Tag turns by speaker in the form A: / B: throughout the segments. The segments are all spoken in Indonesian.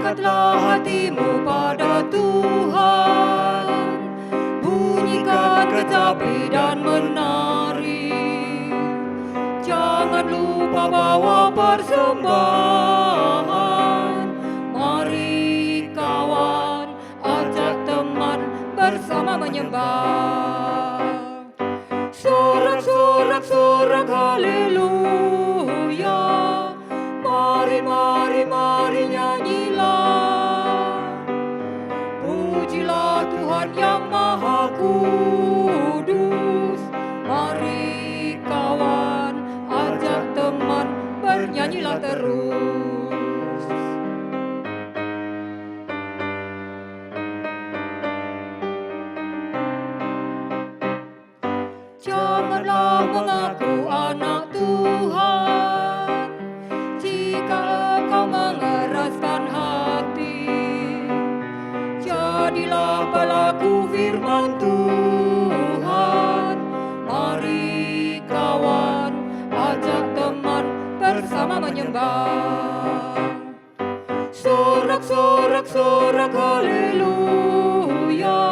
A: Angkatlah hatimu pada Tuhan, bunyikan kecapi dan menari. Jangan lupa bawa persembahan. Mari kawan, ajak teman bersama menyembah. Sorak-sorak, sorak haleluya. Mari, mari, mari nyanyilah. Pujilah Tuhan yang Maha Kudus. Mari kawan, ajak teman, bernyanyilah terus. Janganlah mengaku anak Tuhan jika engkau mengeraskan hati. Jadilah pelaku firman Tuhan. Mari kawan, ajak teman bersama menyembah. Sorak-sorak, sorak haleluya.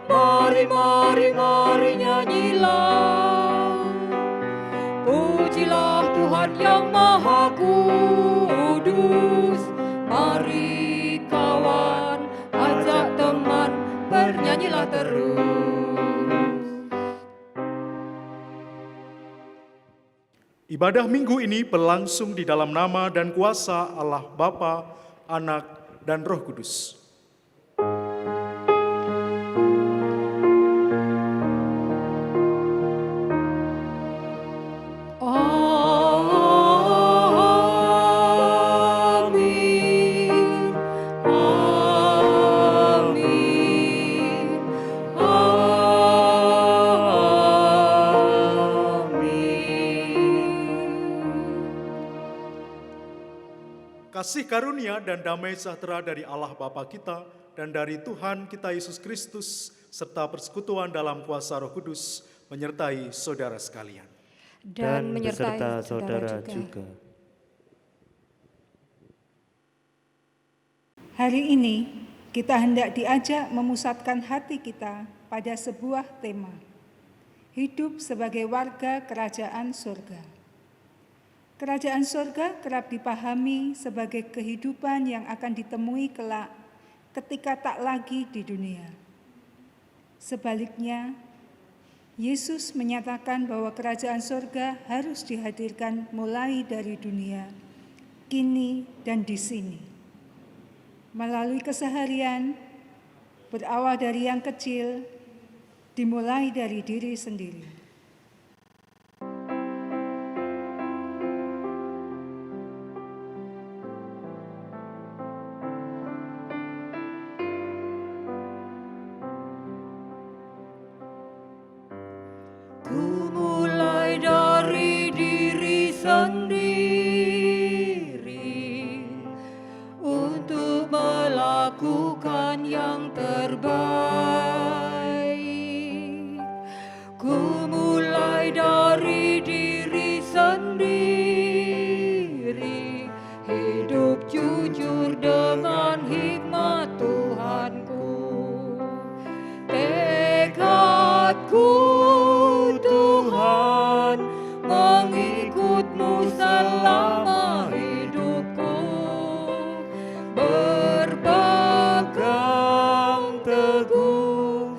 A: Mari, mari, mari nyanyilah. Pujilah Tuhan yang Maha Kudus. Mari kawan, ajak teman, bernyanyilah terus.
B: Ibadah minggu ini berlangsung di dalam nama dan kuasa Allah Bapa, Anak, dan Roh Kudus. Kasih karunia dan damai sejahtera dari Allah Bapa kita dan dari Tuhan kita Yesus Kristus serta persekutuan dalam kuasa Roh Kudus menyertai saudara sekalian.
A: Dan menyertai saudara juga.
C: Hari ini kita hendak diajak memusatkan hati kita pada sebuah tema, hidup sebagai warga kerajaan surga. Kerajaan surga kerap dipahami sebagai kehidupan yang akan ditemui kelak ketika tak lagi di dunia. Sebaliknya, Yesus menyatakan bahwa kerajaan surga harus dihadirkan mulai dari dunia, kini dan di sini. Melalui keseharian, berawal dari yang kecil, dimulai dari diri sendiri.
A: Ku mulai dari diri sendiri untuk melakukan yang terbaik. Ku mulai dari diri sendiri, hidup jujur dengan hikmat Tuhanku. Tekadku Tuhan, mengikut-Mu selama hidupku, berpegang teguh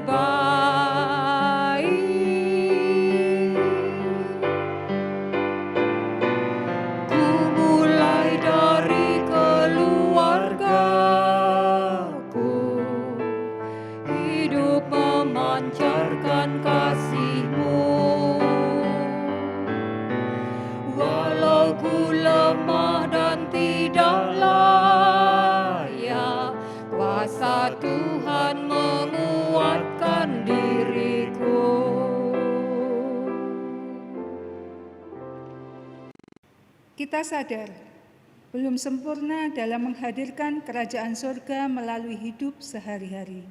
A: terbaik. Ku mulai dari keluargaku, hidup memancarkan kasih-Mu. Walau ku lemah dan tidak layak, kuasa Tuhan menguatkan diriku.
C: Kita sadar, belum sempurna dalam menghadirkan kerajaan surga melalui hidup sehari-hari.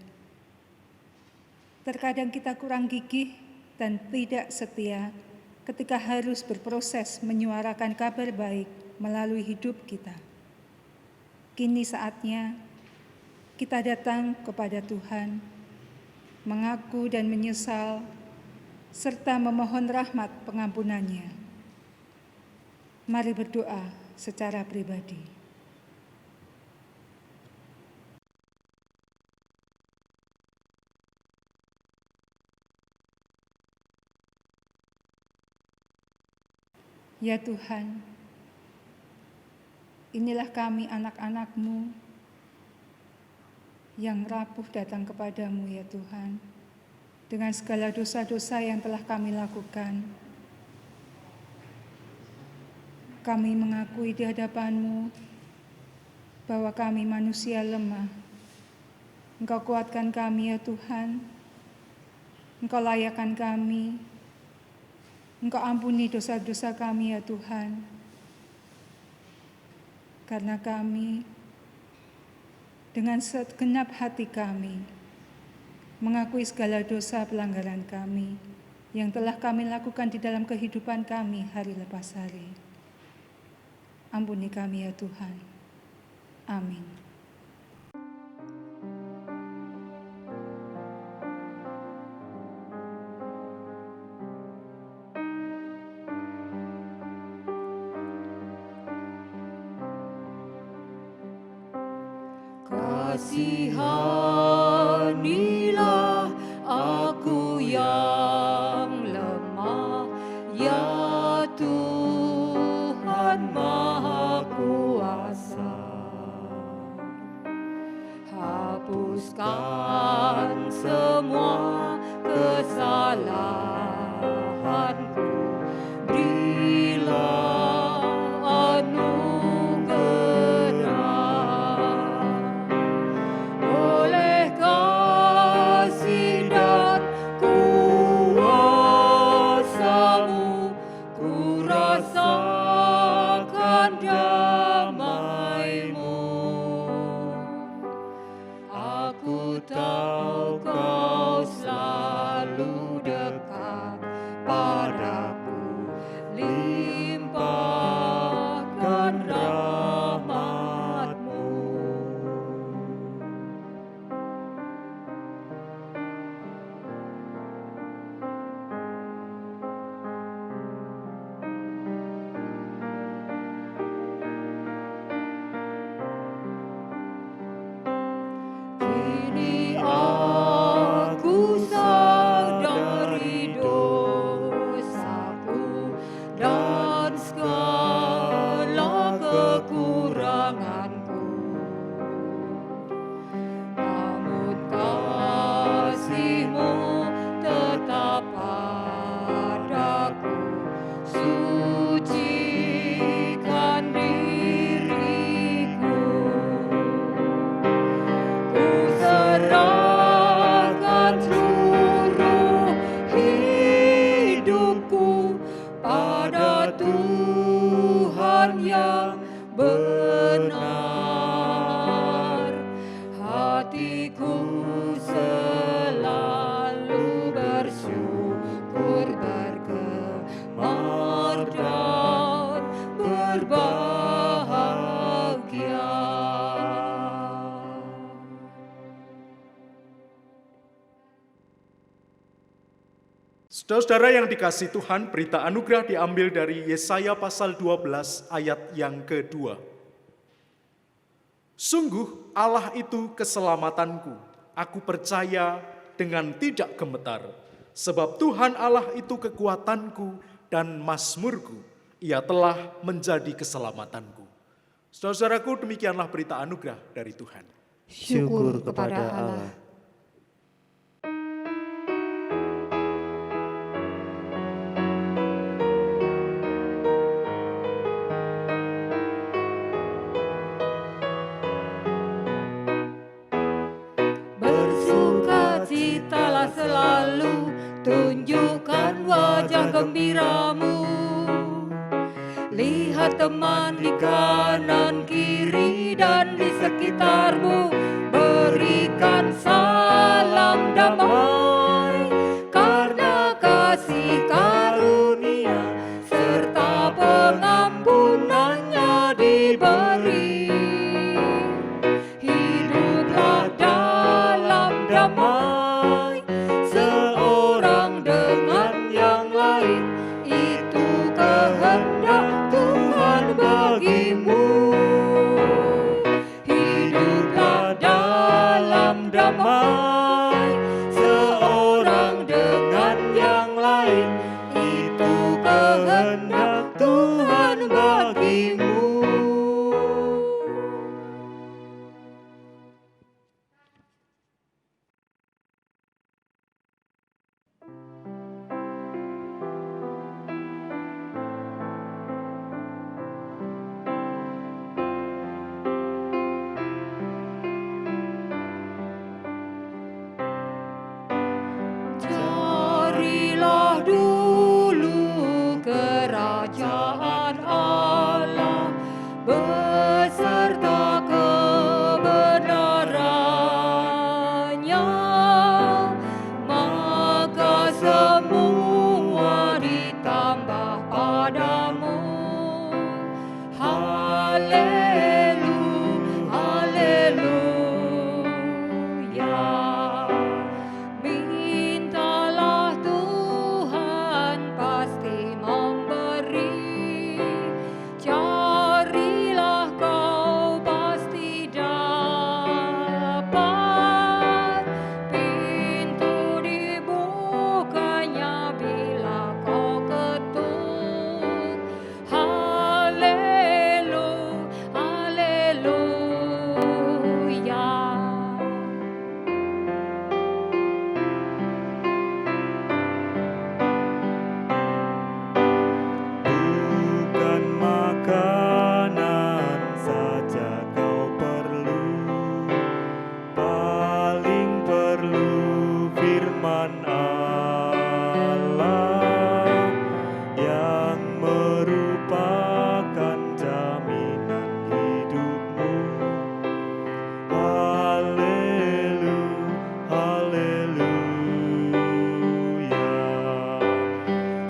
C: Terkadang kita kurang gigih dan tidak setia ketika harus berproses menyuarakan kabar baik melalui hidup kita. Kini saatnya kita datang kepada Tuhan, mengaku dan menyesal, serta memohon rahmat pengampunannya. Mari berdoa secara pribadi. Ya Tuhan, inilah kami anak-anak-Mu yang rapuh datang kepadamu ya Tuhan, dengan segala dosa-dosa yang telah kami lakukan. Kami mengakui di hadapan-Mu bahwa kami manusia lemah. Engkau kuatkan kami ya Tuhan, Engkau layakkan kami, Engkau ampuni dosa-dosa kami ya Tuhan. Karena kami dengan segenap hati kami mengakui segala dosa pelanggaran kami yang telah kami lakukan di dalam kehidupan kami hari lepas hari. Ampuni kami ya Tuhan. Amin.
A: Kasihanilah aku yang lemah, ya Tuhan Maha Kuasa. Hapuskan semua kesalahanku, berilah anugerah. Oleh kasih dan kuasa-Mu, ku rasakan damai-Mu. Aku tahu Kau selalu dekat padaku, limpahkan rahmat-Mu. Kini aku sadari dosaku dan segala kekuranganku. Namun kasih-Mu tetap padaku, sucikan diriku. Ku serahkan seluruh hidupku pada Tuhan yang benar. Hatiku selalu bersyukur, bergemar dan berbahagia.
B: Saudara-saudara yang dikasihi Tuhan, berita anugerah diambil dari Yesaya pasal 12 ayat yang kedua. Sungguh Allah itu keselamatanku, aku percaya dengan tidak gemetar. Sebab Tuhan Allah itu kekuatanku dan mazmurku. Ia telah menjadi keselamatanku. Saudara-saudaraku, demikianlah berita anugerah dari Tuhan.
A: Syukur kepada Allah. Bersukacitalah selalu, tunjukkan wajah gembiramu. Lihat teman di kanan kiri dan di sekitarmu, berikan salam damai, karena kasih karunia serta pengampunannya diberi. Hiduplah dalam damai, seorang dengan yang lain, itu kehendak Tuhan bagimu. Hiduplah dalam damai, seorang dengan yang lain, itu kehendak Tuhan bagimu. Carilah dulu kerajaan Allah beserta kebenarannya, maka semua ditambah padamu. Haleluya. Mintalah Tuhan pasti memberi, carilah kau pasti dapat, pintu dibukanya bila kau ketuk. Haleluya.
D: Bukan makanan saja kau perlu, paling perlu firman Allah yang merupakan jaminan hidupmu. Haleluya.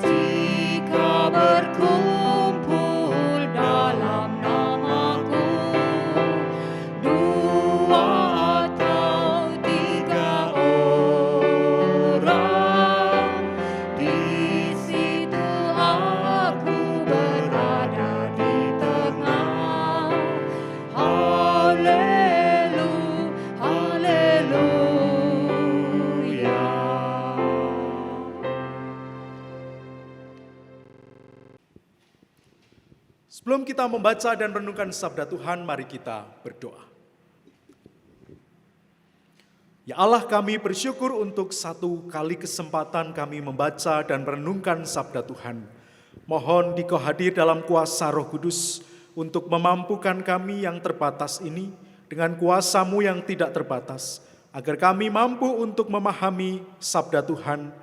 A: Jika berkumpul dalam namaku, dua atau tiga orang, di situ aku berada di tengah. Haleluya.
B: Sebelum kita membaca dan renungkan sabda Tuhan, mari kita berdoa. Ya Allah, kami bersyukur untuk satu kali kesempatan kami membaca dan merenungkan sabda Tuhan. Mohon Dikau hadir dalam kuasa Roh Kudus untuk memampukan kami yang terbatas ini dengan kuasa-Mu yang tidak terbatas, agar kami mampu untuk memahami sabda Tuhan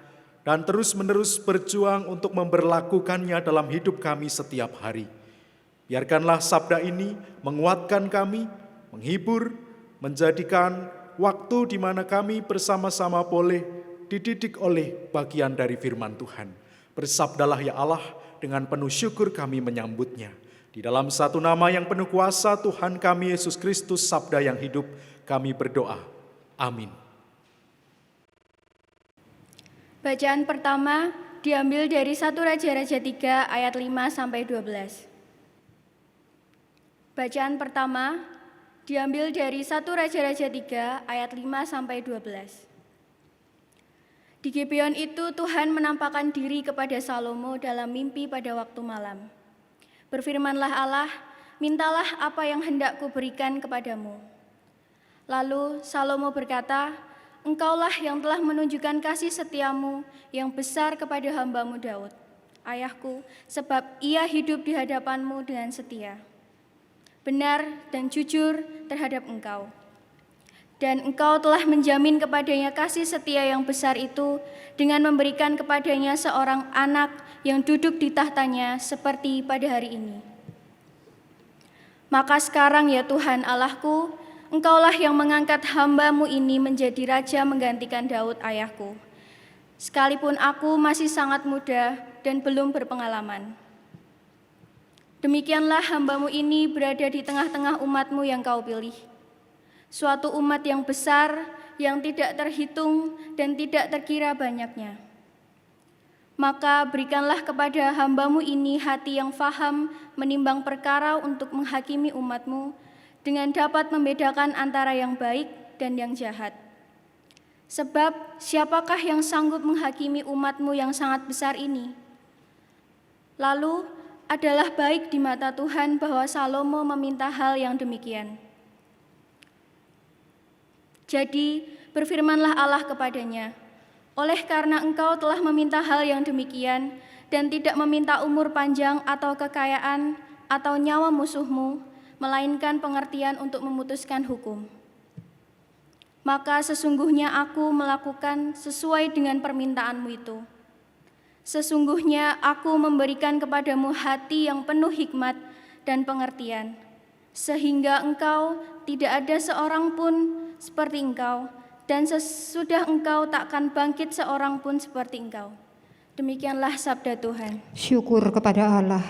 B: dan terus-menerus berjuang untuk memberlakukannya dalam hidup kami setiap hari. Biarkanlah sabda ini menguatkan kami, menghibur, menjadikan waktu di mana kami bersama-sama boleh dididik oleh bagian dari firman Tuhan. Bersabdalah ya Allah, dengan penuh syukur kami menyambutnya. Di dalam satu nama yang penuh kuasa Tuhan kami Yesus Kristus, sabda yang hidup, kami berdoa. Amin.
E: Bacaan pertama diambil dari 1 Raja-Raja 3 ayat 5-12. Bacaan pertama diambil dari 1 Raja-Raja 3 ayat 5-12. Di Gibeon itu Tuhan menampakkan diri kepada Salomo dalam mimpi pada waktu malam. Berfirmanlah Allah, mintalah apa yang hendak kuberikan kepadamu. Lalu Salomo berkata, Engkaulah yang telah menunjukkan kasih setiamu yang besar kepada hambamu Daud, ayahku, sebab ia hidup di hadapanmu dengan setia, benar dan jujur terhadap engkau. Dan engkau telah menjamin kepadanya kasih setia yang besar itu dengan memberikan kepadanya seorang anak yang duduk di tahtanya seperti pada hari ini. Maka sekarang ya Tuhan Allahku, Engkaulah yang mengangkat hamba-Mu ini menjadi raja menggantikan Daud ayahku. Sekalipun aku masih sangat muda dan belum berpengalaman. Demikianlah hamba-Mu ini berada di tengah-tengah umat-Mu yang Kau pilih. Suatu umat yang besar, yang tidak terhitung dan tidak terkira banyaknya. Maka berikanlah kepada hamba-Mu ini hati yang faham menimbang perkara untuk menghakimi umat-Mu, dengan dapat membedakan antara yang baik dan yang jahat. Sebab siapakah yang sanggup menghakimi umat-Mu yang sangat besar ini? Lalu adalah baik di mata Tuhan bahwa Salomo meminta hal yang demikian. Jadi berfirmanlah Allah kepadanya, oleh karena engkau telah meminta hal yang demikian dan tidak meminta umur panjang atau kekayaan atau nyawa musuhmu, melainkan pengertian untuk memutuskan hukum. Maka sesungguhnya aku melakukan sesuai dengan permintaanmu itu. Sesungguhnya aku memberikan kepadamu hati yang penuh hikmat dan pengertian, sehingga engkau tidak ada seorang pun seperti engkau, dan sesudah engkau takkan bangkit seorang pun seperti engkau. Demikianlah sabda Tuhan.
F: Syukur kepada Allah.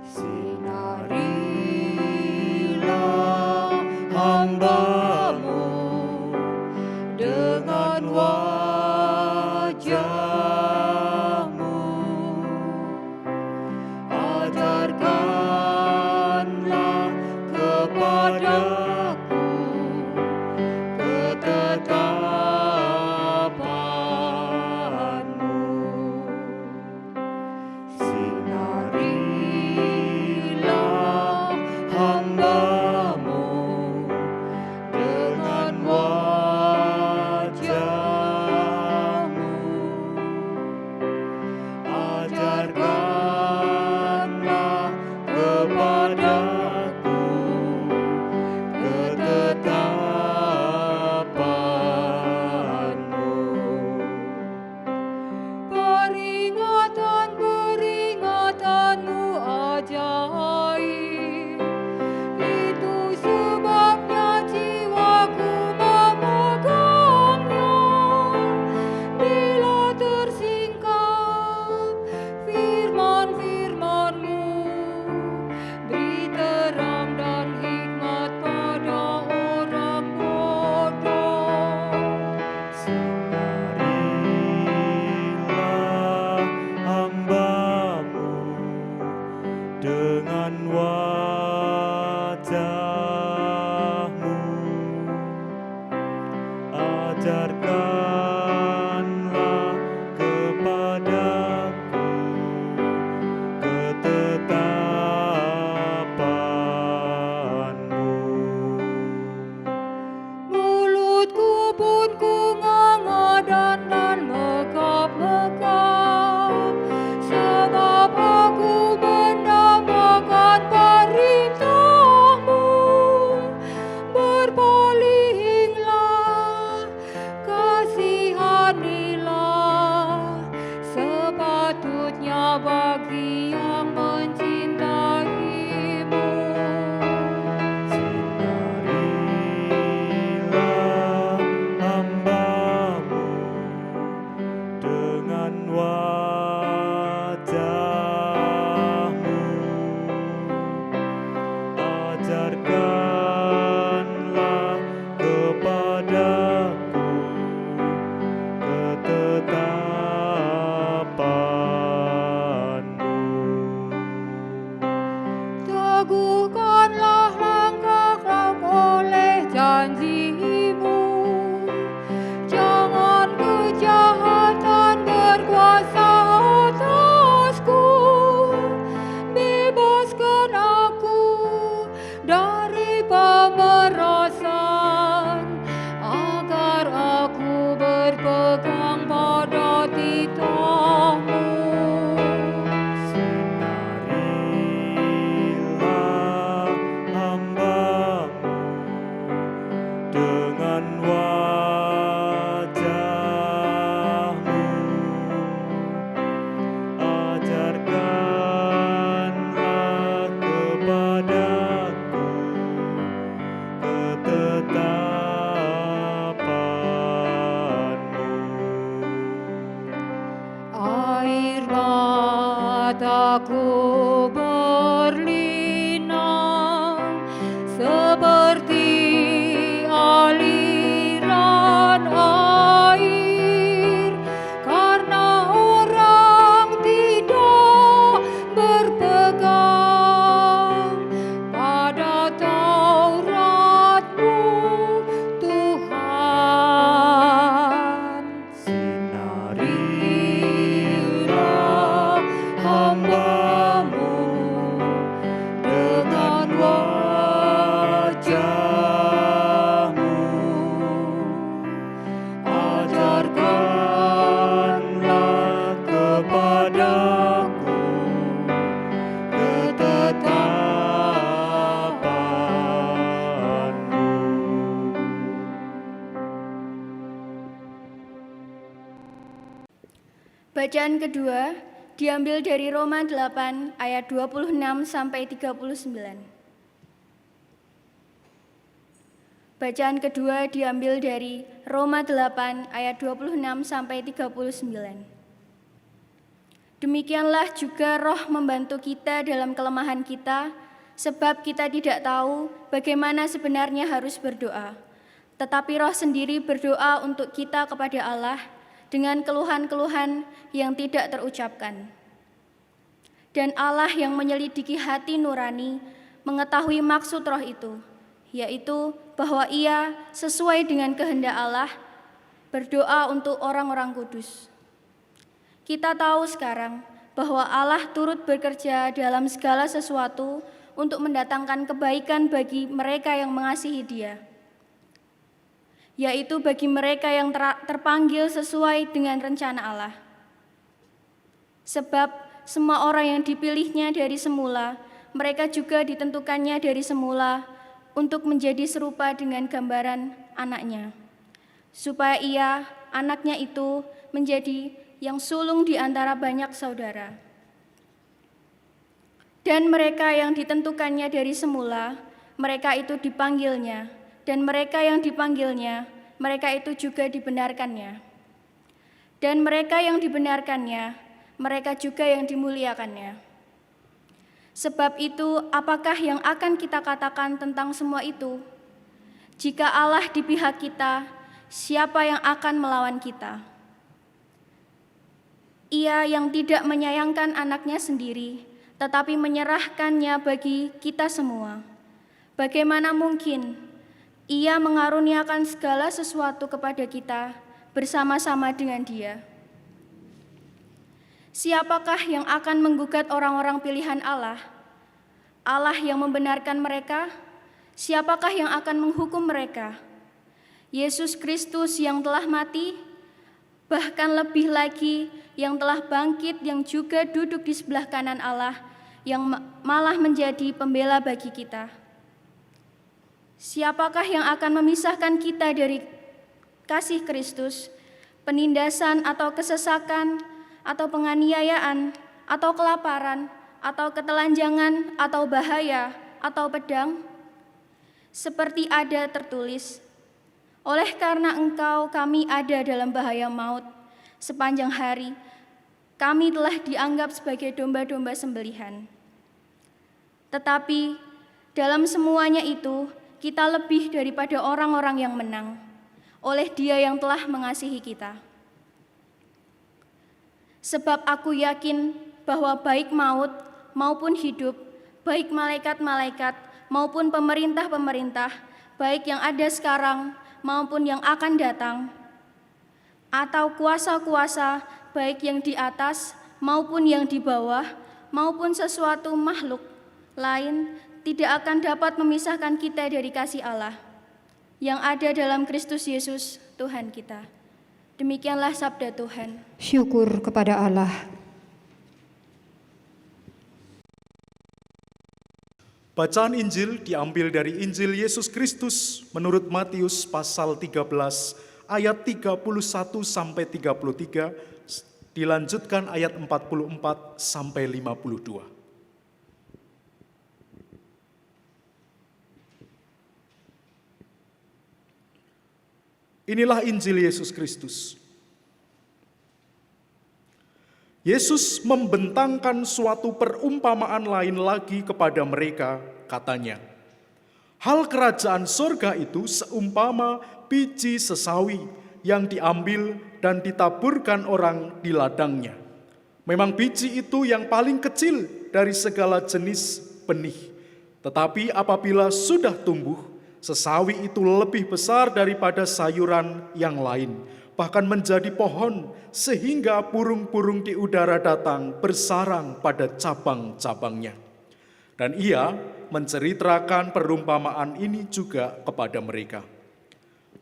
A: Sinarilah hamba-Mu dengan wajah-Mu, ajarkanlah kepadaku ketetapan-Mu. Sinarilah hamba-Mu dengan wajah-Mu, ajarkanlah kepadaku ketetapan-Mu. Peringatan-peringatan-Mu ajaib, itu sebabnya jiwaku memegangnya. Bila tersingkap firman-firman-Mu, beri terang dan hikmat pada orang bodoh.
D: Sinarilah hamba-Mu dengan wajah-Mu, ajarkanlah kepadaku ketetapan-Mu.
A: Mulutku pun kunganga dan mekap-mekap, sebab aku mendambakan perintah-Mu. Berpalinglah kasih mataku berlinang seperti aliran air, karena orang tidak berpegang pada Taurat-Mu, Tuhan.
D: Sinarilah hamba-Mu dengan wajah-Mu. Ajarkanlah kepadaku ketetapan-Mu.
E: Bacaan kedua diambil dari Roma 8 ayat 26 sampai 39. Bacaan kedua diambil dari Roma 8 ayat 26 sampai 39. Demikianlah juga Roh membantu kita dalam kelemahan kita, sebab kita tidak tahu bagaimana sebenarnya harus berdoa. Tetapi Roh sendiri berdoa untuk kita kepada Allah dengan keluhan-keluhan yang tidak terucapkan. Dan Allah yang menyelidiki hati nurani mengetahui maksud Roh itu, yaitu bahwa Ia sesuai dengan kehendak Allah berdoa untuk orang-orang kudus. Kita tahu sekarang bahwa Allah turut bekerja dalam segala sesuatu untuk mendatangkan kebaikan bagi mereka yang mengasihi Dia, yaitu bagi mereka yang terpanggil sesuai dengan rencana Allah. Sebab semua orang yang dipilihnya dari semula, mereka juga ditentukannya dari semula untuk menjadi serupa dengan gambaran anaknya, supaya Ia, anaknya itu, menjadi yang sulung di antara banyak saudara. Dan mereka yang ditentukannya dari semula, mereka itu dipanggilnya, dan mereka yang dipanggilnya, mereka itu juga dibenarkannya. Dan mereka yang dibenarkannya, mereka juga yang dimuliakannya. Sebab itu, apakah yang akan kita katakan tentang semua itu? Jika Allah di pihak kita, siapa yang akan melawan kita? Ia yang tidak menyayangkan anaknya sendiri, tetapi menyerahkannya bagi kita semua. Bagaimana mungkin Ia mengaruniakan segala sesuatu kepada kita bersama-sama dengan Dia? Siapakah yang akan menggugat orang-orang pilihan Allah? Allah yang membenarkan mereka? Siapakah yang akan menghukum mereka? Yesus Kristus yang telah mati, bahkan lebih lagi yang telah bangkit, yang juga duduk di sebelah kanan Allah, yang malah menjadi pembela bagi kita. Siapakah yang akan memisahkan kita dari kasih Kristus? Penindasan atau kesesakan, atau penganiayaan, atau kelaparan, atau ketelanjangan, atau bahaya, atau pedang? Seperti ada tertulis, oleh karena Engkau kami ada dalam bahaya maut, sepanjang hari kami telah dianggap sebagai domba-domba sembelihan. Tetapi dalam semuanya itu, kita lebih daripada orang-orang yang menang, oleh Dia yang telah mengasihi kita. Sebab aku yakin bahwa baik maut maupun hidup, baik malaikat-malaikat maupun pemerintah-pemerintah, baik yang ada sekarang maupun yang akan datang, atau kuasa-kuasa, baik yang di atas maupun yang di bawah, maupun sesuatu makhluk lain, tidak akan dapat memisahkan kita dari kasih Allah yang ada dalam Kristus Yesus Tuhan kita. Demikianlah sabda Tuhan.
A: Syukur kepada Allah.
B: Bacaan Injil diambil dari Injil Yesus Kristus menurut Matius pasal 13 ayat 31 sampai 33, dilanjutkan ayat 44 sampai 52. Inilah Injil Yesus Kristus. Yesus membentangkan suatu perumpamaan lain lagi kepada mereka, katanya, hal kerajaan sorga itu seumpama biji sesawi yang diambil dan ditaburkan orang di ladangnya. Memang biji itu yang paling kecil dari segala jenis benih. Tetapi apabila sudah tumbuh, sesawi itu lebih besar daripada sayuran yang lain, bahkan menjadi pohon, sehingga burung-burung di udara datang bersarang pada cabang-cabangnya. Dan ia menceritakan perumpamaan ini juga kepada mereka.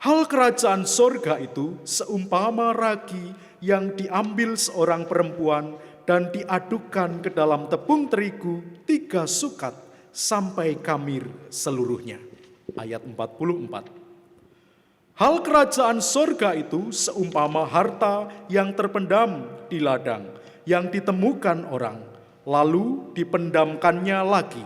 B: Hal kerajaan sorga itu seumpama ragi yang diambil seorang perempuan dan diadukkan ke dalam tepung terigu 3 sukat sampai kamir seluruhnya. Ayat 44. Hal kerajaan sorga itu seumpama harta yang terpendam di ladang, yang ditemukan orang, lalu dipendamkannya lagi.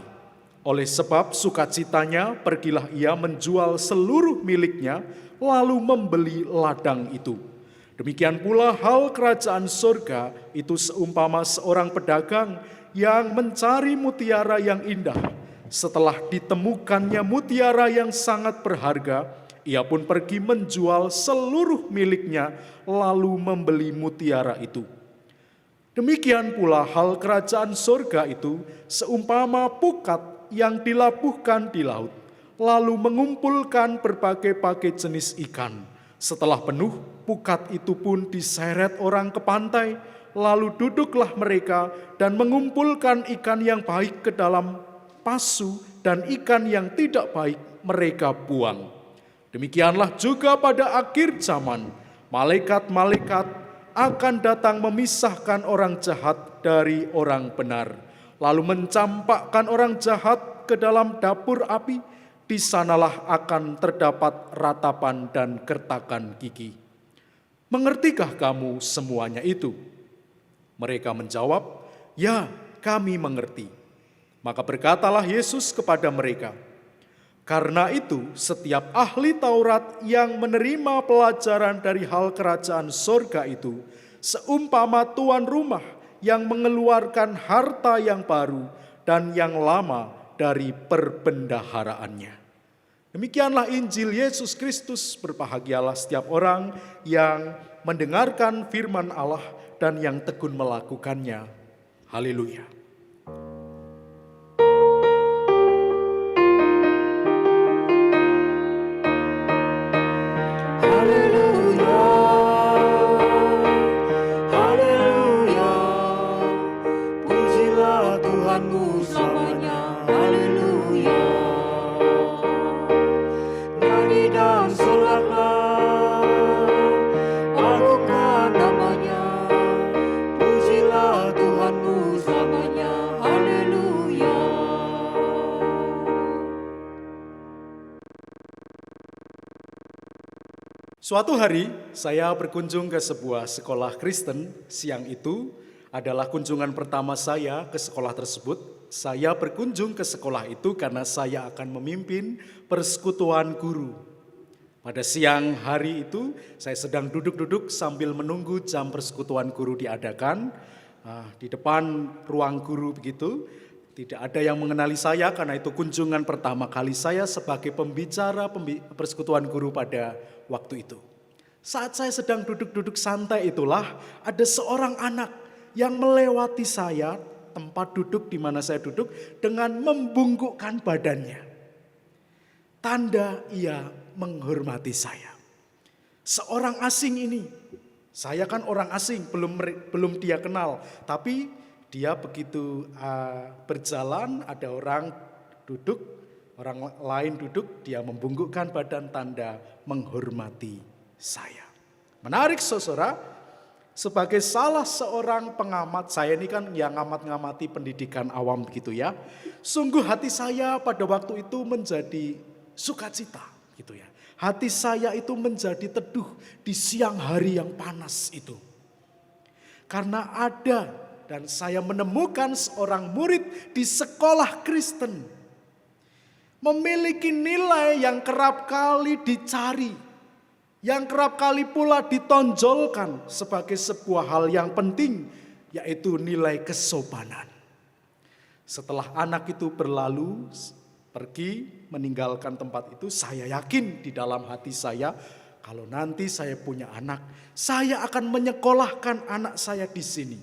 B: Oleh sebab sukacitanya, pergilah ia menjual seluruh miliknya, lalu membeli ladang itu. Demikian pula hal kerajaan sorga itu seumpama seorang pedagang yang mencari mutiara yang indah. Setelah ditemukannya mutiara yang sangat berharga, ia pun pergi menjual seluruh miliknya, lalu membeli mutiara itu. Demikian pula hal kerajaan sorga itu seumpama pukat yang dilabuhkan di laut, lalu mengumpulkan berbagai-bagai jenis ikan. Setelah penuh, pukat itu pun diseret orang ke pantai, lalu duduklah mereka dan mengumpulkan ikan yang baik ke dalam pasu, dan ikan yang tidak baik mereka buang. Demikianlah juga pada akhir zaman, malaikat-malaikat akan datang memisahkan orang jahat dari orang benar, lalu mencampakkan orang jahat ke dalam dapur api. Di sanalah akan terdapat ratapan dan gertakan gigi. Mengertikah kamu semuanya itu? Mereka menjawab, ya, kami mengerti. Maka berkatalah Yesus kepada mereka, karena itu setiap ahli Taurat yang menerima pelajaran dari hal kerajaan sorga itu, seumpama tuan rumah yang mengeluarkan harta yang baru dan yang lama dari perbendaharaannya. Demikianlah Injil Yesus Kristus. Berbahagialah setiap orang yang mendengarkan firman Allah dan yang tekun melakukannya. Haleluya.
D: Haleluya, haleluya, pujilah Tuhanmu selamanya. Haleluya, nyanyi dan soraklah, agungkan namanya. Pujilah Tuhanmu selamanya. Haleluya.
B: Suatu hari saya berkunjung ke sebuah sekolah Kristen. Siang itu adalah kunjungan pertama saya ke sekolah tersebut. Saya berkunjung ke sekolah itu karena saya akan memimpin persekutuan guru. Pada siang hari itu saya sedang duduk-duduk sambil menunggu jam persekutuan guru diadakan. Di depan ruang guru begitu, tidak ada yang mengenali saya karena itu kunjungan pertama kali saya sebagai pembicara persekutuan guru pada waktu itu. Saat saya sedang duduk-duduk santai itulah ada seorang anak yang melewati saya, tempat duduk di mana saya duduk, dengan membungkukkan badannya. Tanda ia menghormati saya. Seorang asing ini, saya kan orang asing, belum dia kenal, tapi dia begitu berjalan, ada orang duduk, orang lain duduk, dia membungkukkan badan tanda menghormati saya. Menarik saudara, sebagai salah seorang pengamat, saya ini kan yang ngamati pendidikan awam gitu ya. Sungguh hati saya pada waktu itu menjadi sukacita gitu ya. Hati saya itu menjadi teduh di siang hari yang panas itu. Karena ada dan saya menemukan seorang murid di sekolah Kristen memiliki nilai yang kerap kali dicari, yang kerap kali pula ditonjolkan sebagai sebuah hal yang penting yaitu nilai kesopanan. Setelah anak itu berlalu, pergi meninggalkan tempat itu, saya yakin di dalam hati saya, kalau nanti saya punya anak, saya akan menyekolahkan anak saya di sini.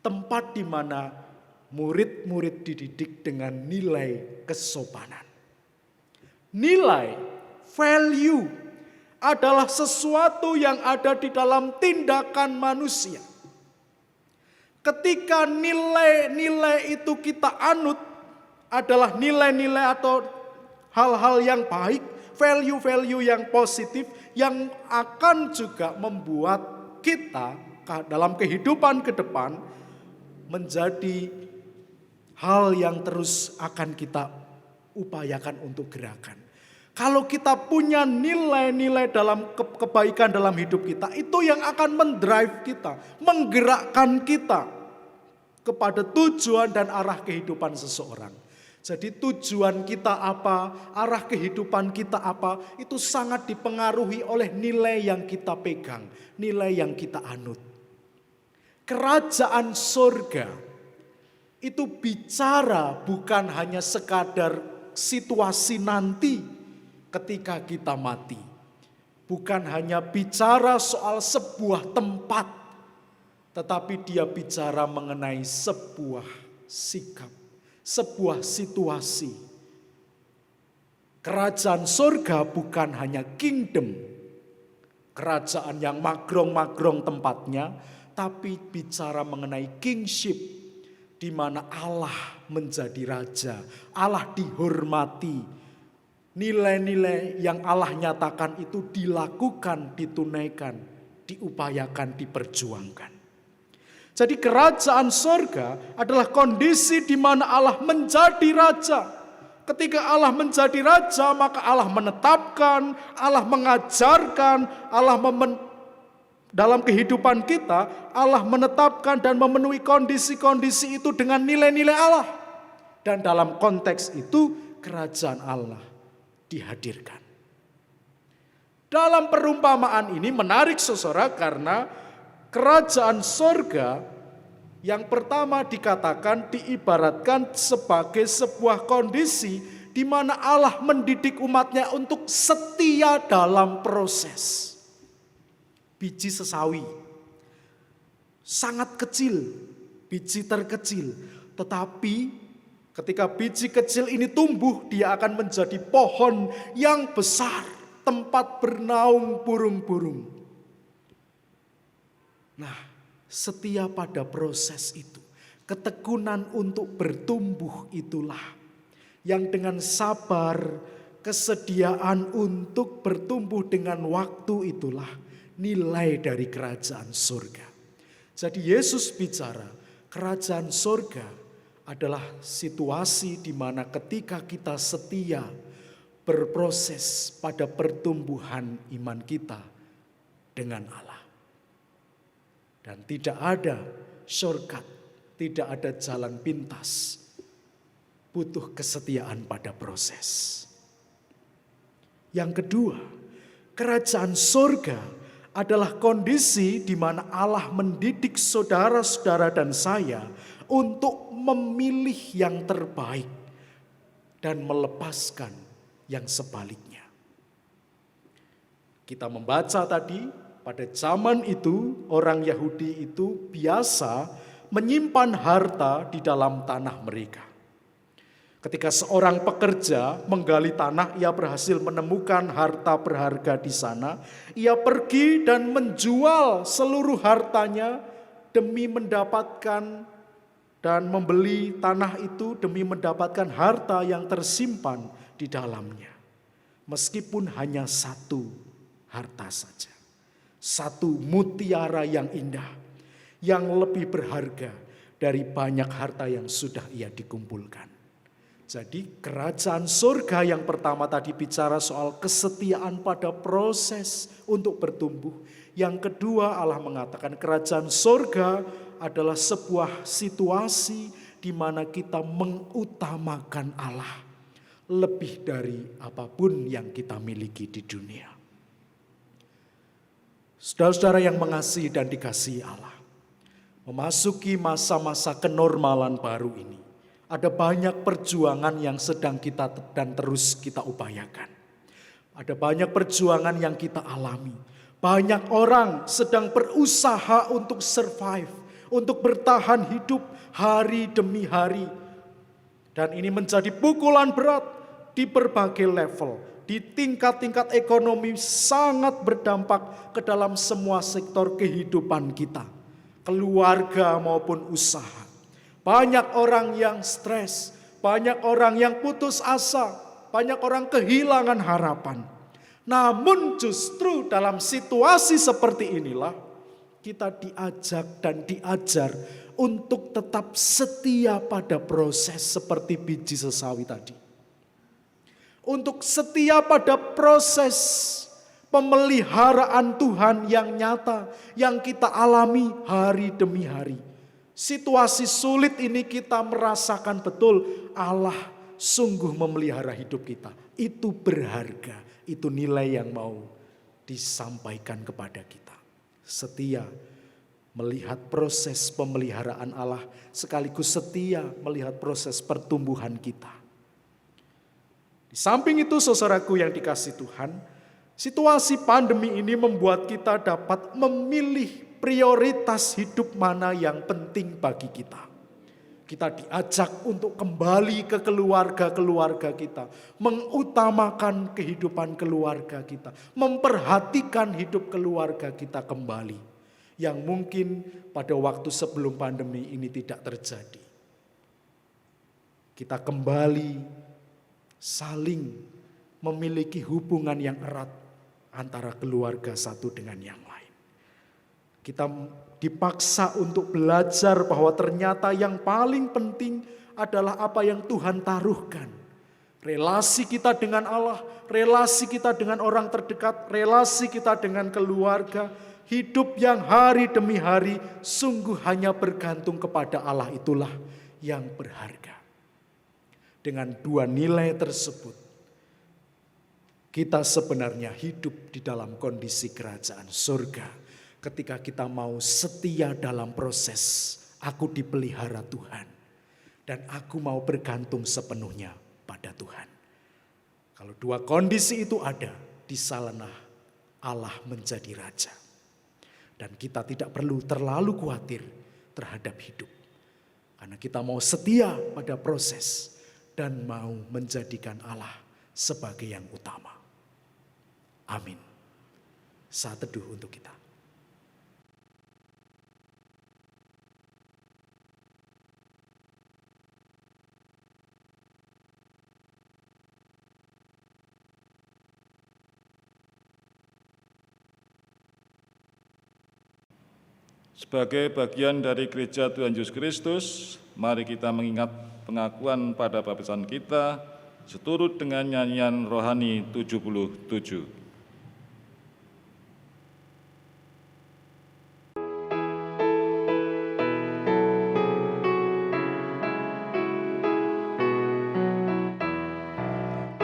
B: Tempat di mana murid-murid dididik dengan nilai kesopanan. Nilai, value adalah sesuatu yang ada di dalam tindakan manusia. Ketika nilai-nilai itu kita anut adalah nilai-nilai atau hal-hal yang baik, value-value yang positif yang akan juga membuat kita dalam kehidupan ke depan menjadi hal yang terus akan kita upayakan untuk gerakan. Kalau kita punya nilai-nilai dalam kebaikan dalam hidup kita, itu yang akan mendrive kita, menggerakkan kita kepada tujuan dan arah kehidupan seseorang. Jadi tujuan kita apa, arah kehidupan kita apa, itu sangat dipengaruhi oleh nilai yang kita pegang, nilai yang kita anut. Kerajaan surga itu bicara bukan hanya sekadar situasi nanti ketika kita mati. Bukan hanya bicara soal sebuah tempat, tetapi dia bicara mengenai sebuah sikap, sebuah situasi. Kerajaan surga bukan hanya kingdom, kerajaan yang magrong-magrong tempatnya, tapi bicara mengenai kingship, di mana Allah menjadi raja, Allah dihormati. Nilai-nilai yang Allah nyatakan itu dilakukan, ditunaikan, diupayakan, diperjuangkan. Jadi kerajaan surga adalah kondisi di mana Allah menjadi raja. Ketika Allah menjadi raja, maka Allah menetapkan, Allah mengajarkan, dalam kehidupan kita, Allah menetapkan dan memenuhi kondisi-kondisi itu dengan nilai-nilai Allah. Dan dalam konteks itu, kerajaan Allah dihadirkan. Dalam perumpamaan ini menarik saudara, karena kerajaan surga yang pertama dikatakan diibaratkan sebagai sebuah kondisi di mana Allah mendidik umatnya untuk setia dalam proses. Biji sesawi sangat kecil, biji terkecil, tetapi ketika biji kecil ini tumbuh, dia akan menjadi pohon yang besar, tempat bernaung burung-burung. Nah, setia pada proses itu, ketekunan untuk bertumbuh itulah yang dengan sabar, kesediaan untuk bertumbuh dengan waktu itulah nilai dari kerajaan surga. Jadi Yesus bicara, kerajaan surga adalah situasi di mana ketika kita setia berproses pada pertumbuhan iman kita dengan Allah. Dan tidak ada shortcut, tidak ada jalan pintas. Butuh kesetiaan pada proses. Yang kedua, kerajaan surga adalah kondisi di mana Allah mendidik saudara-saudara dan saya untuk memilih yang terbaik dan melepaskan yang sebaliknya. Kita membaca tadi, pada zaman itu orang Yahudi itu biasa menyimpan harta di dalam tanah mereka. Ketika seorang pekerja menggali tanah, ia berhasil menemukan harta berharga di sana. Ia pergi dan menjual seluruh hartanya demi mendapatkan dan membeli tanah itu demi mendapatkan harta yang tersimpan di dalamnya. Meskipun hanya satu harta saja. Satu mutiara yang indah, yang lebih berharga dari banyak harta yang sudah ia dikumpulkan. Jadi kerajaan surga yang pertama tadi bicara soal kesetiaan pada proses untuk bertumbuh. Yang kedua Allah mengatakan kerajaan surga adalah sebuah situasi di mana kita mengutamakan Allah lebih dari apapun yang kita miliki di dunia. Saudara-saudara yang mengasihi dan dikasihi Allah, Memasuki masa-masa kenormalan baru ini, ada banyak perjuangan yang sedang kita dan terus kita upayakan. Ada banyak perjuangan yang kita alami. Banyak orang sedang berusaha untuk survive, untuk bertahan hidup hari demi hari. Dan ini menjadi pukulan berat di berbagai level. Di tingkat-tingkat ekonomi sangat berdampak ke dalam semua sektor kehidupan kita. Keluarga maupun usaha. Banyak orang yang stres, banyak orang yang putus asa, banyak orang kehilangan harapan. Namun justru dalam situasi seperti inilah kita diajak dan diajar untuk tetap setia pada proses seperti biji sesawi tadi. Untuk setia pada proses pemeliharaan Tuhan yang nyata, yang kita alami hari demi hari. Situasi sulit ini kita merasakan betul Allah sungguh memelihara hidup kita. Itu berharga. Itu nilai yang mau disampaikan kepada kita. Setia melihat proses pemeliharaan Allah, sekaligus setia melihat proses pertumbuhan kita. Di samping itu saudaraku yang dikasihi Tuhan, situasi pandemi ini membuat kita dapat memilih prioritas hidup mana yang penting bagi kita. Kita diajak untuk kembali ke keluarga-keluarga kita. Mengutamakan kehidupan keluarga kita. Memperhatikan hidup keluarga kita kembali. Yang mungkin pada waktu sebelum pandemi ini tidak terjadi. Kita kembali saling memiliki hubungan yang erat antara keluarga satu dengan yang lain. Kita dipaksa untuk belajar bahwa ternyata yang paling penting adalah apa yang Tuhan taruhkan. Relasi kita dengan Allah, relasi kita dengan orang terdekat, relasi kita dengan keluarga, hidup yang hari demi hari sungguh hanya bergantung kepada Allah, itulah yang berharga. Dengan dua nilai tersebut, kita sebenarnya hidup di dalam kondisi kerajaan surga. Ketika kita mau setia dalam proses, aku dipelihara Tuhan. Dan aku mau bergantung sepenuhnya pada Tuhan. Kalau dua kondisi itu ada, di sanalah Allah menjadi Raja. Dan kita tidak perlu terlalu khawatir terhadap hidup. Karena kita mau setia pada proses dan mau menjadikan Allah sebagai yang utama. Amin. Saat teduh untuk kita.
F: Sebagai bagian dari Gereja Tuhan Yesus Kristus, mari kita mengingat pengakuan pada baptisan kita seturut dengan nyanyian rohani 77.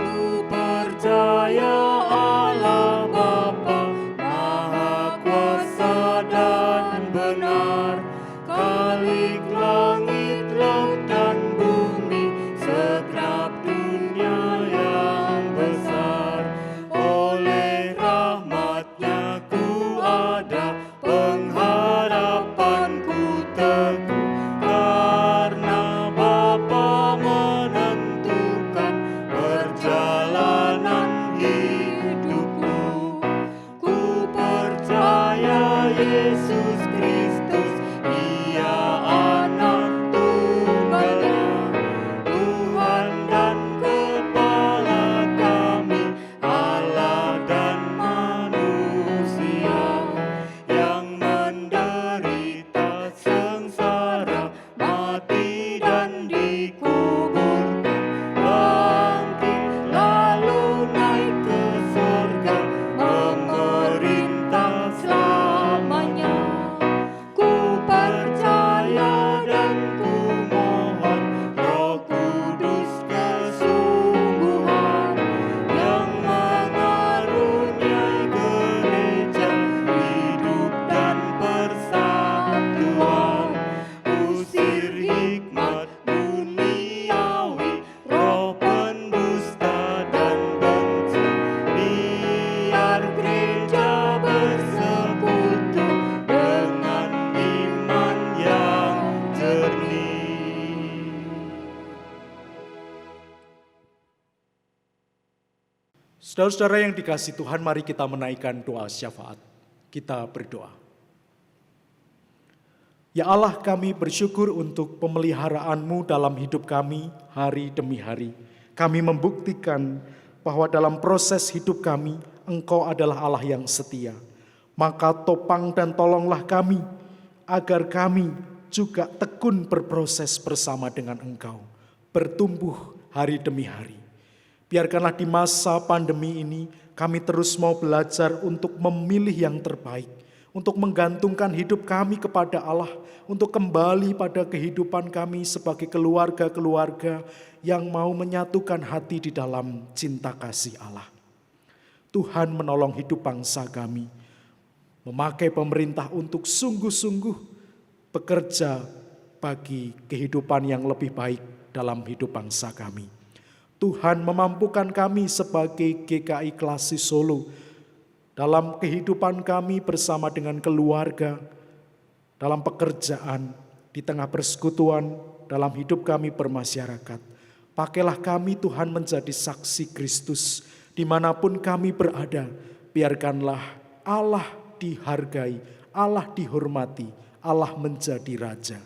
D: Ku percaya Allah Bapa Maha Kuasa dan benar, Khalik langit, laut dan bumi, segenap dunia yang besar. Oleh rahmat-Nya ku ada, pengharapanku teguh, karena Bapa menentukan perjalanan hidupku. Ku percaya Yesus Kristus, Ia Anak Tunggalnya, Tuhan dan Kepala kami, Allah dan manusia, yang menderita sengsara, mati dan dikuburkan, bangkit lalu naik ke surga, memerintah selamanya. Ku
B: Saudara-saudara yang dikasihi Tuhan, mari kita menaikkan doa syafaat. Kita berdoa. Ya Allah, kami bersyukur untuk pemeliharaan-Mu dalam hidup kami hari demi hari. Kami membuktikan bahwa dalam proses hidup kami, Engkau adalah Allah yang setia. Maka topang dan tolonglah kami, agar kami juga tekun berproses bersama dengan Engkau, bertumbuh hari demi hari. Biarkanlah di masa pandemi ini kami terus mau belajar untuk memilih yang terbaik, untuk menggantungkan hidup kami kepada Allah, untuk kembali pada kehidupan kami sebagai keluarga-keluarga yang mau menyatukan hati di dalam cinta kasih Allah. Tuhan menolong hidup bangsa kami, memakai pemerintah untuk sungguh-sungguh bekerja bagi kehidupan yang lebih baik dalam hidup bangsa kami. Tuhan memampukan kami sebagai GKI Klasi Solo dalam kehidupan kami bersama dengan keluarga, dalam pekerjaan, di tengah persekutuan, dalam hidup kami bermasyarakat. Pakailah kami Tuhan menjadi saksi Kristus dimanapun kami berada. Biarkanlah Allah dihargai, Allah dihormati, Allah menjadi Raja.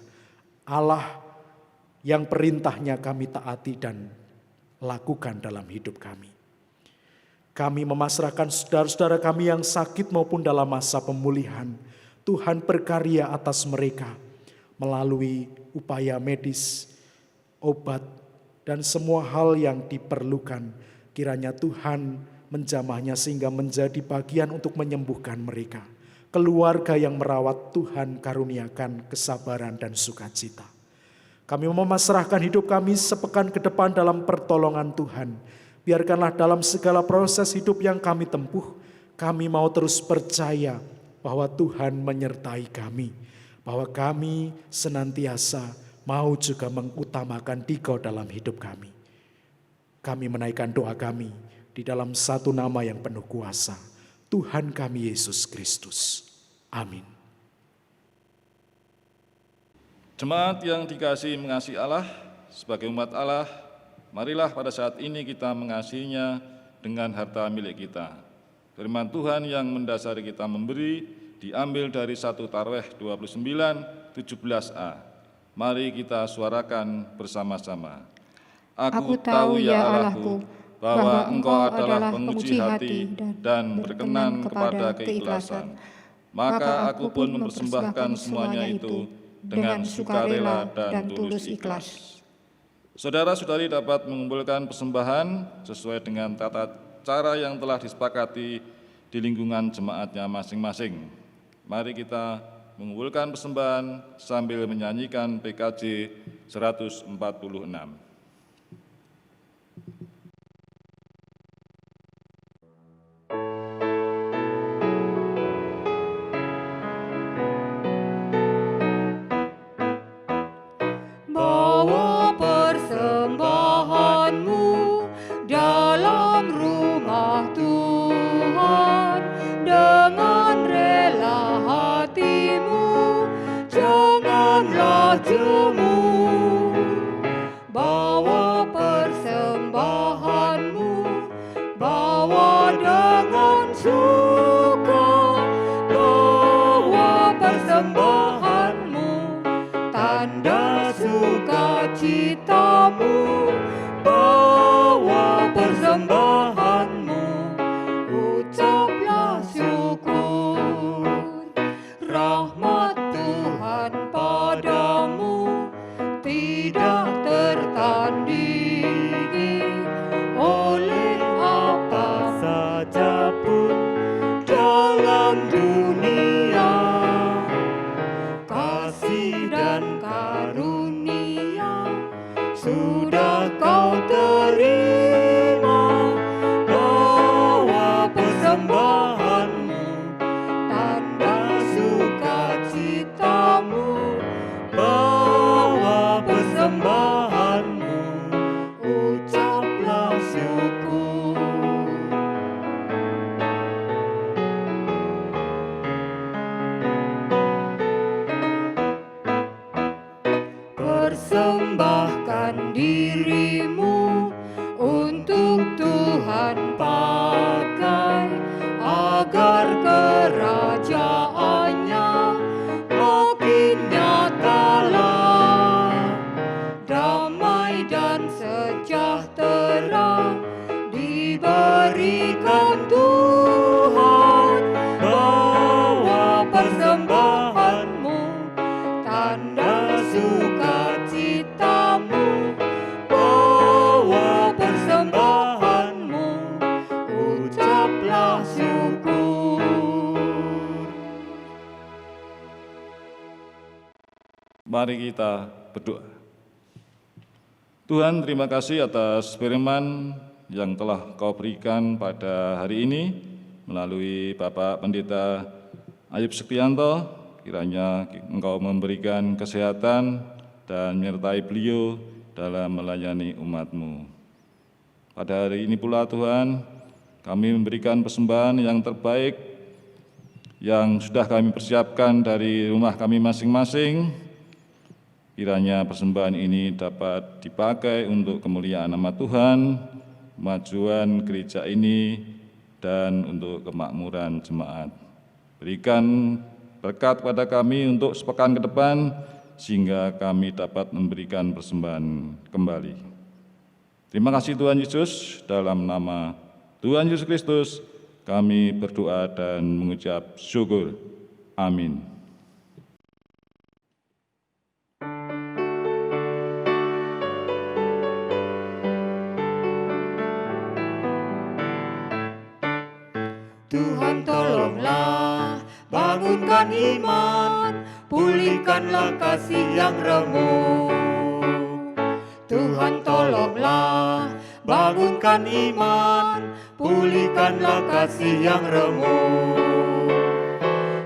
B: Allah yang perintahnya kami taati dan lakukan dalam hidup kami. Kami memasrahkan saudara-saudara kami yang sakit maupun dalam masa pemulihan. Tuhan berkarya atas mereka melalui upaya medis, obat, dan semua hal yang diperlukan. Kiranya Tuhan menjamahnya sehingga menjadi bagian untuk menyembuhkan mereka. Keluarga yang merawat, Tuhan karuniakan kesabaran dan sukacita. Kami memasrahkan hidup kami sepekan ke depan dalam pertolongan Tuhan. Biarkanlah dalam segala proses hidup yang kami tempuh, kami mau terus percaya bahwa Tuhan menyertai kami. Bahwa kami senantiasa mau juga mengutamakan Dikau dalam hidup kami. Kami menaikkan doa kami di dalam satu nama yang penuh kuasa, Tuhan kami Yesus Kristus. Amin.
F: Jemaat yang dikasihi mengasihi Allah, sebagai umat Allah, marilah pada saat ini kita mengasihinya dengan harta milik kita. Firman Tuhan yang mendasari kita memberi diambil dari 1 Tareikh 29:17a. Mari kita suarakan bersama-sama. Aku tahu ya Allahku, bahwa Engkau adalah penguji hati dan berkenan kepada keikhlasan. Maka aku pun mempersembahkan semuanya itu dengan sukarela dan tulus ikhlas. Saudara-saudari dapat mengumpulkan persembahan sesuai dengan tata cara yang telah disepakati di lingkungan jemaatnya masing-masing. Mari kita mengumpulkan persembahan sambil menyanyikan PKJ 146.
A: Bawa persembahanmu dalam rumah Tuhan dengan rela hatimu, janganlah jemu. Bawa persembahanmu, bawa dengan suka, bawa persembahanmu, tanda sukacitamu, bawa persembahanmu, ucaplah syukur. Rahmat Tuhan padamu tidak tertandingi, oleh apa saja pun dalam dunia. Kasih dan karunia sudah
F: Mari kita berdoa. Tuhan, terima kasih atas firman yang telah Kau berikan pada hari ini melalui Bapak Pendeta Ayub Sektianto. Kiranya Engkau memberikan kesehatan dan menyertai beliau dalam melayani umat-Mu. Pada hari ini pula Tuhan, kami memberikan persembahan yang terbaik yang sudah kami persiapkan dari rumah kami masing-masing. Kiranya persembahan ini dapat dipakai untuk kemuliaan nama Tuhan, kemajuan gereja ini, dan untuk kemakmuran jemaat. Berikan berkat pada kami untuk sepekan ke depan, sehingga kami dapat memberikan persembahan kembali. Terima kasih Tuhan Yesus, dalam nama Tuhan Yesus Kristus, kami berdoa dan mengucap syukur. Amin.
A: Tuhan tolonglah, bangunkan iman, pulihkanlah kasih yang remuk. Tuhan tolonglah, bangunkan iman, pulihkanlah kasih yang remuk.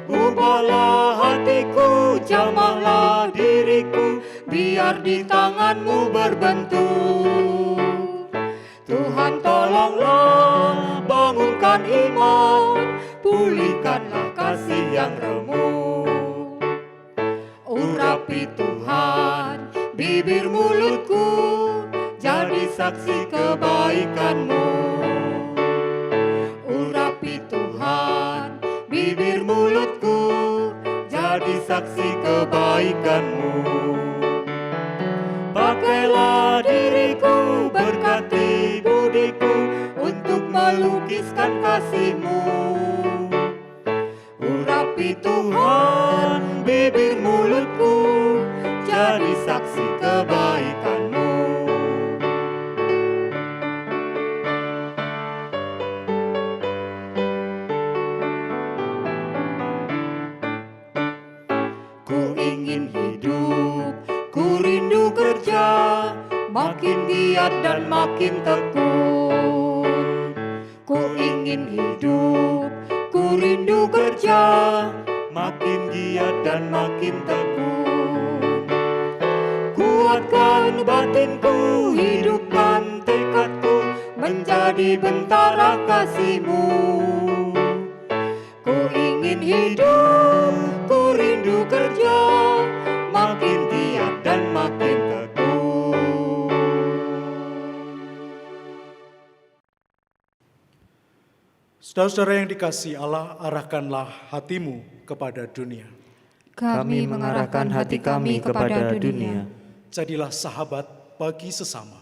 A: Ubahlah hatiku, jamahlah diriku, biar di tangan-Mu berbentuk. Tuhan tolonglah, bangunkan iman, pulihkanlah kasih yang remuk. Urapi Tuhan bibir mulutku, jadi saksi kebaikan-Mu. Urapi Tuhan bibir mulutku, jadi saksi kebaikan-Mu. Pakailah diriku, berkati budiku, untuk melukiskan kasih-Mu. Urapi Tuhan bibir mulutku, jadi saksi kebaikan-Mu. Ku ingin hidup, ku rindu kerja, makin giat dan makin tekun. Ku ingin hidup, ku rindu kerja, makin giat dan makin tekun. Kuatkan batinku, hidupkan tekadku, menjadi bentara kasih-Mu. Ku ingin hidup, ku rindu kerja, makin giat dan makin tekun.
B: Saudara-saudara yang dikasihi Allah, arahkanlah hatimu kepada dunia.
D: Kami mengarahkan hati kami kepada dunia,
B: Jadilah sahabat bagi sesama.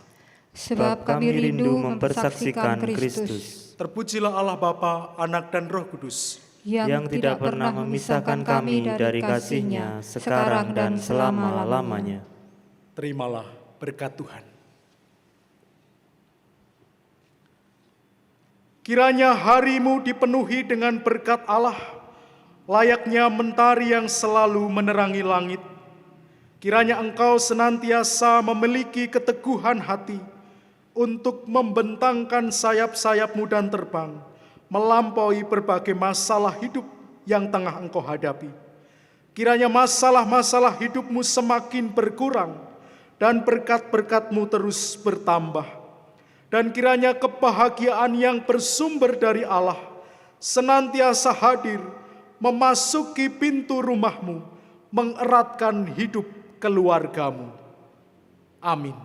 D: sebab kami rindu mempersaksikan Kristus,
B: Terpujilah Allah Bapa, Anak dan Roh Kudus.
D: yang tidak pernah memisahkan kami dari kasih-Nya sekarang dan selama-lamanya.
B: Terimalah berkat Tuhan. Kiranya harimu dipenuhi dengan berkat Allah, layaknya mentari yang selalu menerangi langit. Kiranya engkau senantiasa memiliki keteguhan hati untuk membentangkan sayap-sayapmu dan terbang, melampaui berbagai masalah hidup yang tengah engkau hadapi. Kiranya masalah-masalah hidupmu semakin berkurang dan berkat-berkat-Mu terus bertambah. Dan kiranya kebahagiaan yang bersumber dari Allah senantiasa hadir, memasuki pintu rumahmu, mengeratkan hidup keluargamu. Amin.